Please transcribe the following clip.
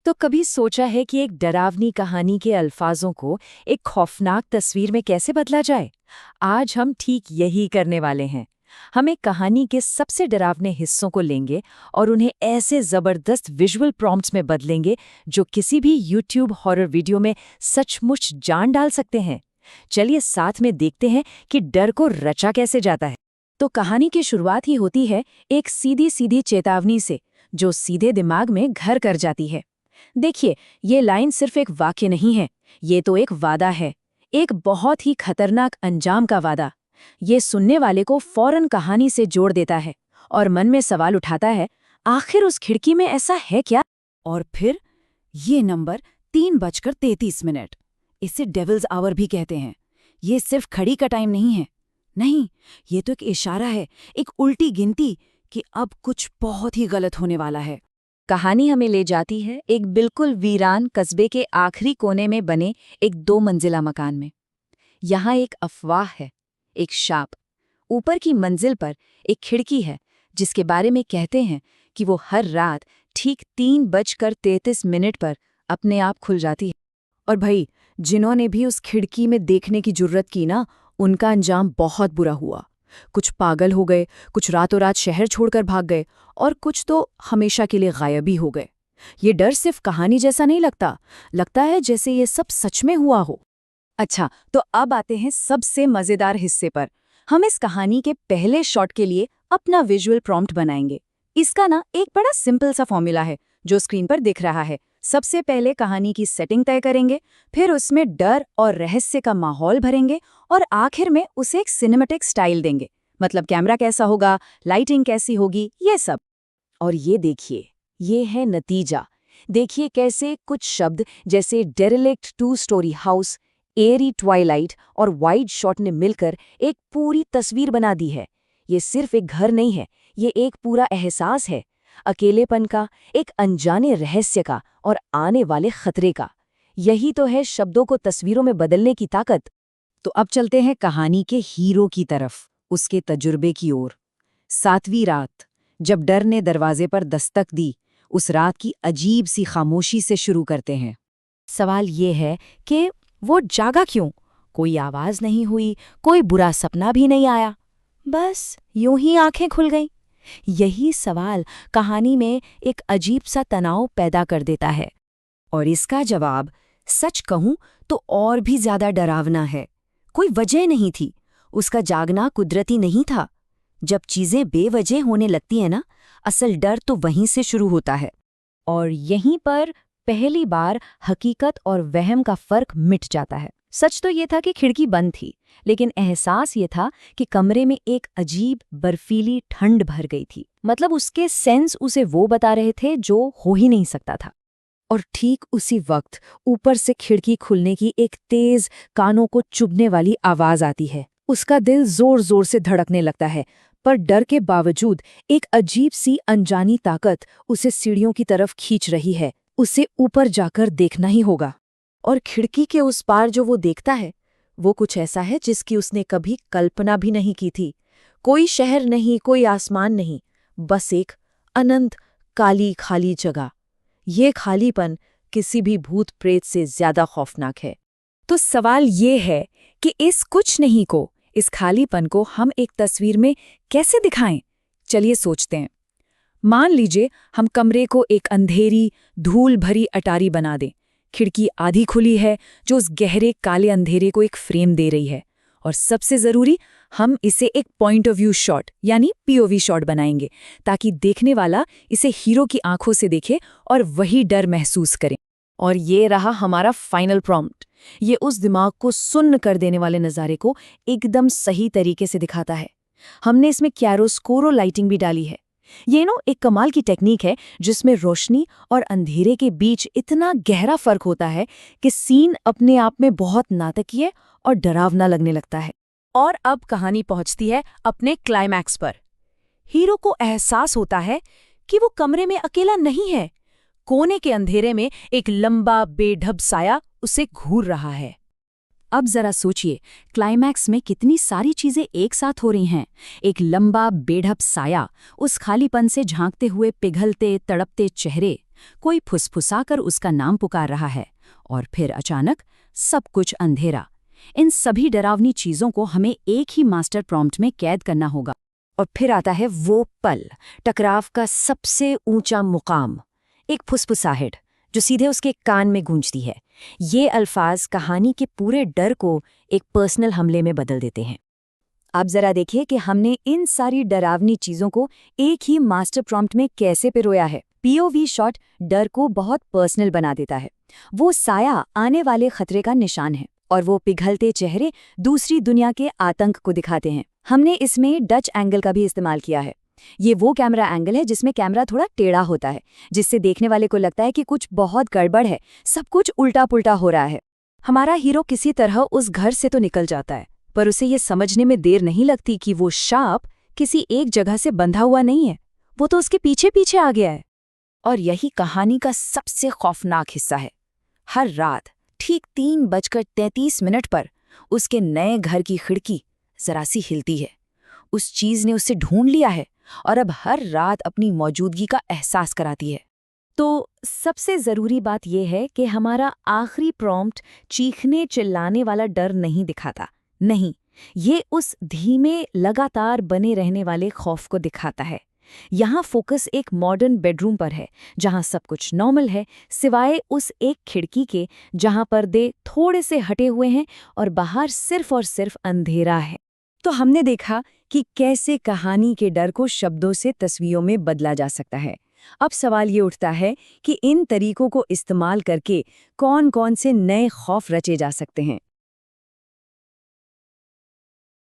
तो कभी सोचा है कि एक डरावनी कहानी के अल्फाजों को एक खौफनाक तस्वीर में कैसे बदला जाए? आज हम ठीक यही करने वाले हैं। हम एक कहानी के सबसे डरावने हिस्सों को लेंगे और उन्हें ऐसे जबरदस्त विजुअल प्रॉम्प्ट्स में बदलेंगे जो किसी भी यूट्यूब हॉरर वीडियो में सचमुच जान डाल सकते हैं। चलिए साथ में देखते हैं कि डर को रचा कैसे जाता है। तो कहानी की शुरुआत ही होती है एक सीधी सीधी चेतावनी से, जो सीधे दिमाग में घर कर जाती है। देखिए, ये लाइन सिर्फ एक वाक्य नहीं है, ये तो एक वादा है, एक बहुत ही खतरनाक अंजाम का वादा। ये सुनने वाले को फौरन कहानी से जोड़ देता है और मन में सवाल उठाता है, आखिर उस खिड़की में ऐसा है क्या? और फिर ये नंबर 3:33, इसे डेविल्स आवर भी कहते हैं। ये सिर्फ घड़ी का टाइम नहीं है, नहीं, ये तो एक इशारा है, एक उल्टी गिनती कि अब कुछ बहुत ही गलत होने वाला है। कहानी हमें ले जाती है एक बिल्कुल वीरान कस्बे के आखिरी कोने में बने एक 2 मंजिला मकान में। यहाँ एक अफवाह है, एक शाप। ऊपर की मंजिल पर एक खिड़की है जिसके बारे में कहते हैं कि वो हर रात ठीक 3:33 पर अपने आप खुल जाती है। और भाई, जिन्होंने भी उस खिड़की में देखने की जुर्रत की ना, उनका अंजाम बहुत बुरा हुआ। कुछ पागल हो गए, कुछ रातों रात शहर छोड़कर भाग गए और कुछ तो हमेशा के लिए गायब ही हो गए। ये डर सिर्फ कहानी जैसा नहीं लगता है जैसे ये सब सच में हुआ हो। अच्छा, तो अब आते हैं सबसे मजेदार हिस्से पर। हम इस कहानी के पहले शॉट के लिए अपना विजुअल प्रॉम्प्ट बनाएंगे। इसका ना एक बड़ा सिंपल सा फॉर्मूला है जो स्क्रीन पर दिख रहा है। सबसे पहले कहानी की सेटिंग तय करेंगे, फिर उसमें डर और रहस्य का माहौल भरेंगे और आखिर में उसे एक सिनेमैटिक स्टाइल देंगे। मतलब कैमरा कैसा होगा, लाइटिंग कैसी होगी, ये सब। और ये देखिए, ये है नतीजा। देखिए कैसे कुछ शब्द जैसे डेरेलिक्ट 2 स्टोरी हाउस, एरी ट्वाइलाइट और वाइड शॉट ने मिलकर एक पूरी तस्वीर बना दी है। ये सिर्फ एक घर नहीं है, ये एक पूरा एहसास है, अकेलेपन का, एक अनजाने रहस्य का और आने वाले खतरे का। यही तो है शब्दों को तस्वीरों में बदलने की ताकत। तो अब चलते हैं कहानी के हीरो की तरफ, उसके तजुर्बे की ओर। 7वीं रात, जब डर ने दरवाजे पर दस्तक दी, उस रात की अजीब सी खामोशी से शुरू करते हैं। सवाल ये है कि वो जागा क्यों? कोई आवाज नहीं हुई, कोई बुरा सपना भी नहीं आया, बस यूं ही आंखें खुल गईं। यही सवाल कहानी में एक अजीब सा तनाव पैदा कर देता है। और इसका जवाब, सच कहूं तो और भी ज्यादा डरावना है। कोई वजह नहीं थी, उसका जागना कुदरती नहीं था। जब चीजें बेवजह होने लगती हैं ना, असल डर तो वहीं से शुरू होता है। और यहीं पर पहली बार हकीकत और वहम का फर्क मिट जाता है। सच तो ये था कि खिड़की बंद थी, लेकिन एहसास ये था कि कमरे में एक अजीब बर्फीली ठंड भर गई थी। मतलब उसके सेंस उसे वो बता रहे थे जो हो ही नहीं सकता था। और ठीक उसी वक्त ऊपर से खिड़की खुलने की एक तेज, कानों को चुभने वाली आवाज आती है। उसका दिल जोर जोर से धड़कने लगता है, पर डर के बावजूद एक अजीब सी अनजानी ताकत उसे सीढ़ियों की तरफ खींच रही है। उसे ऊपर जाकर देखना ही होगा। और खिड़की के उस पार जो वो देखता है, वो कुछ ऐसा है जिसकी उसने कभी कल्पना भी नहीं की थी। कोई शहर नहीं, कोई आसमान नहीं, बस एक अनंत काली खाली जगह। ये खालीपन किसी भी भूत प्रेत से ज्यादा खौफनाक है। तो सवाल ये है कि इस कुछ नहीं को, इस खालीपन को हम एक तस्वीर में कैसे दिखाएं? चलिए सोचते हैं। मान लीजिए हम कमरे को एक अंधेरी, धूल भरी अटारी बना दें। खिड़की आधी खुली है जो उस गहरे काले अंधेरे को एक फ्रेम दे रही है। और सबसे जरूरी, हम इसे एक पॉइंट ऑफ व्यू शॉट यानी पीओवी शॉट बनाएंगे, ताकि देखने वाला इसे हीरो की आंखों से देखे और वही डर महसूस करे। और ये रहा हमारा फाइनल प्रॉम्प्ट। ये उस दिमाग को सुन्न कर देने वाले नज़ारे को एकदम सही तरीके से दिखाता है। हमने इसमें क्यारोस्कोरो लाइटिंग भी डाली है। ये एक कमाल की टेक्निक है जिसमें रोशनी और अंधेरे के बीच इतना गहरा फर्क होता है कि सीन अपने आप में बहुत नाटकीय और डरावना लगने लगता है। और अब कहानी पहुंचती है अपने क्लाइमैक्स पर। हीरो को एहसास होता है कि वो कमरे में अकेला नहीं है। कोने के अंधेरे में एक लंबा बेढब साया उसे घूर रहा है। अब जरा सोचिए, क्लाइमैक्स में कितनी सारी चीजें एक साथ हो रही हैं। एक लंबा बेढब साया, उस खालीपन से झांकते हुए पिघलते तड़पते चेहरे, कोई फुसफुसाकर उसका नाम पुकार रहा है, और फिर अचानक सब कुछ अंधेरा। इन सभी डरावनी चीज़ों को हमें एक ही मास्टर प्रॉम्प्ट में कैद करना होगा। और फिर आता है वो पल, टकराव का सबसे ऊंचा मुकाम, एक फुसफुसाहट जो सीधे उसके कान में गूंजती है। ये अल्फाज कहानी के पूरे डर को एक पर्सनल हमले में बदल देते हैं। अब जरा देखिए कि हमने इन सारी डरावनी चीजों को एक ही मास्टर प्रॉम्प्ट में कैसे पिरोया है। पीओवी शॉट डर को बहुत पर्सनल बना देता है। वो साया आने वाले खतरे का निशान है, और वो पिघलते चेहरे दूसरी दुनिया के आतंक को दिखाते हैं। हमने इसमें डच एंगल का भी इस्तेमाल किया है। ये वो कैमरा एंगल है जिसमें कैमरा थोड़ा टेढ़ा होता है, जिससे देखने वाले को लगता है कि कुछ बहुत गड़बड़ है, सब कुछ उल्टा पुल्टा हो रहा है। हमारा हीरो किसी तरह उस घर से तो निकल जाता है, पर उसे ये समझने में देर नहीं लगती कि वो सांप किसी एक जगह से बंधा हुआ नहीं है, वो तो उसके पीछे पीछे आ गया है। और यही कहानी का सबसे खौफनाक हिस्सा है। हर रात ठीक 3:33 पर उसके नए घर की खिड़की जरा सी हिलती है। उस चीज ने उसे ढूंढ लिया है और अब हर रात अपनी मौजूदगी का एहसास कराती है। तो सबसे ज़रूरी बात यह है कि हमारा आखिरी प्रॉम्प्ट चीखने चिल्लाने वाला डर नहीं दिखाता। नहीं, ये उस धीमे लगातार बने रहने वाले खौफ को दिखाता है। यहाँ फोकस एक मॉडर्न बेडरूम पर है, जहाँ सब कुछ नॉर्मल है, सिवाय उस एक खिड़की के जहाँ पर्दे थोड़े से हटे हुए हैं और बाहर सिर्फ और सिर्फ अंधेरा है। तो हमने देखा कि कैसे कहानी के डर को शब्दों से तस्वीरों में बदला जा सकता है। अब सवाल ये उठता है कि इन तरीकों को इस्तेमाल करके कौन-कौन से नए खौफ रचे जा सकते हैं।